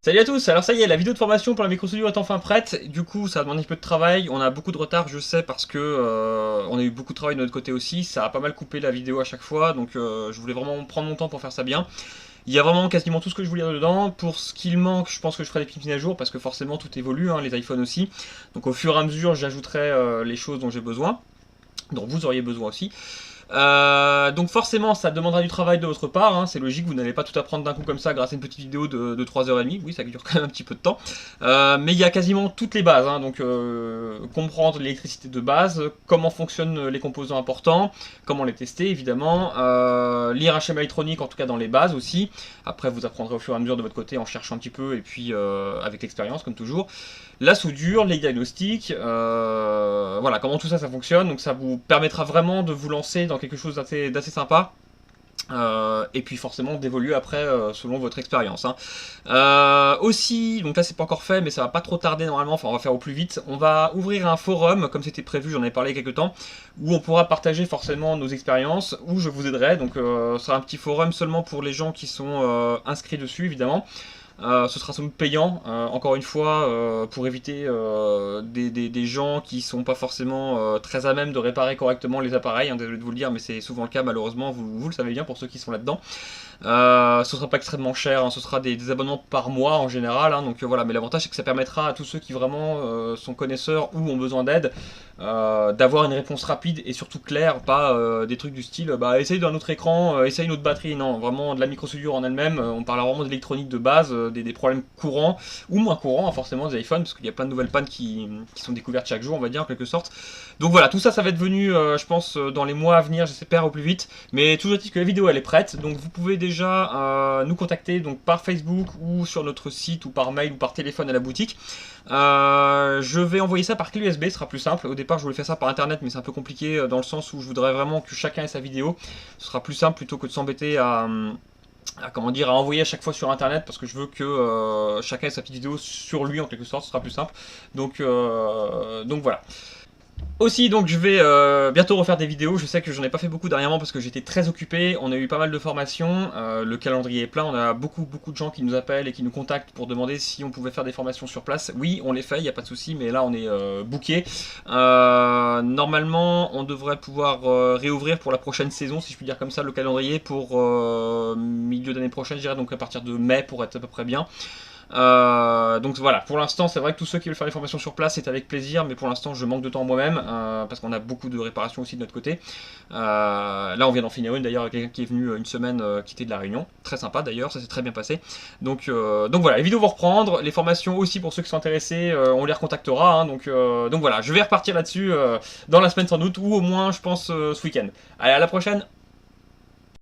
Salut à tous, alors ça y est, la vidéo de formation pour la micro studio est enfin prête. Du coup, ça a demandé un peu de travail, on a beaucoup de retard, je sais, parce que on a eu beaucoup de travail de notre côté aussi. Ça a pas mal coupé la vidéo à chaque fois, donc je voulais vraiment prendre mon temps pour faire ça bien. Il y a vraiment quasiment tout ce que je voulais dedans. Pour ce qu'il manque, je pense que je ferai des petites mises à jour, parce que forcément tout évolue, hein, les iPhones aussi. Donc au fur et à mesure, j'ajouterai les choses dont j'ai besoin, dont vous auriez besoin aussi. Donc forcément ça demandera du travail de votre part, hein, c'est logique, vous n'allez pas tout apprendre d'un coup comme ça grâce à une petite vidéo de 3h30, oui ça dure quand même un petit peu de temps, mais il y a quasiment toutes les bases, hein, donc comprendre l'électricité de base, comment fonctionnent les composants importants, comment les tester évidemment, lire un schéma électronique en tout cas dans les bases aussi, après vous apprendrez au fur et à mesure de votre côté en cherchant un petit peu et puis avec l'expérience comme toujours. La soudure, les diagnostics, voilà comment tout ça fonctionne, donc ça vous permettra vraiment de vous lancer dans quelque chose d'assez sympa. Et puis forcément d'évoluer après selon votre expérience, hein. Aussi, donc là c'est pas encore fait mais ça va pas trop tarder normalement, enfin on va faire au plus vite, on va ouvrir un forum comme c'était prévu, j'en avais parlé il y a quelques temps, où on pourra partager forcément nos expériences, où je vous aiderai, donc ce sera un petit forum seulement pour les gens qui sont inscrits dessus évidemment. Ce sera sans doute payant, encore une fois, pour éviter des gens qui sont pas forcément très à même de réparer correctement les appareils, hein, désolé de vous le dire, mais c'est souvent le cas malheureusement, vous le savez bien pour ceux qui sont là-dedans. Ce sera pas extrêmement cher, hein, ce sera des abonnements par mois en général, hein, donc voilà, mais l'avantage c'est que ça permettra à tous ceux qui vraiment sont connaisseurs ou ont besoin d'aide d'avoir une réponse rapide et surtout claire, pas des trucs du style bah essaye d'un autre écran, essaye une autre batterie, non, vraiment de la microsoudure en elle-même, on parle vraiment d'électronique de base, des problèmes courants ou moins courants, hein, forcément des iPhones, parce qu'il y a plein de nouvelles pannes qui sont découvertes chaque jour, on va dire en quelque sorte. Donc voilà, tout ça, ça va être venu, je pense, dans les mois à venir, j'espère au plus vite, mais toujours dit que la vidéo elle est prête, donc vous pouvez déjà nous contacter donc par Facebook ou sur notre site ou par mail ou par téléphone à la boutique. Je vais envoyer ça par clé USB, ce sera plus simple. Au départ je voulais faire ça par internet mais c'est un peu compliqué dans le sens où je voudrais vraiment que chacun ait sa vidéo. Ce sera plus simple plutôt que de s'embêter comment dire, à envoyer à chaque fois sur internet parce que je veux que chacun ait sa petite vidéo sur lui en quelque sorte, ce sera plus simple. Donc voilà. Aussi, donc je vais bientôt refaire des vidéos, je sais que j'en ai pas fait beaucoup dernièrement parce que j'étais très occupé, on a eu pas mal de formations, le calendrier est plein, on a beaucoup de gens qui nous appellent et qui nous contactent pour demander si on pouvait faire des formations sur place. Oui, on les fait, il n'y a pas de souci, mais là on est booké. Normalement, on devrait pouvoir réouvrir pour la prochaine saison, si je puis dire comme ça, le calendrier pour milieu d'année prochaine, je dirais, donc à partir de mai pour être à peu près bien. Donc voilà, pour l'instant c'est vrai que tous ceux qui veulent faire les formations sur place c'est avec plaisir, mais pour l'instant je manque de temps moi-même parce qu'on a beaucoup de réparations aussi de notre côté. Là on vient d'en finir une d'ailleurs, quelqu'un qui est venu une semaine qui était de la Réunion, très sympa d'ailleurs, ça s'est très bien passé. Donc voilà, les vidéos vont reprendre, les formations aussi pour ceux qui sont intéressés, on les recontactera, hein, donc voilà, je vais repartir là-dessus dans la semaine sans doute, ou au moins je pense ce week-end. Allez, à la prochaine.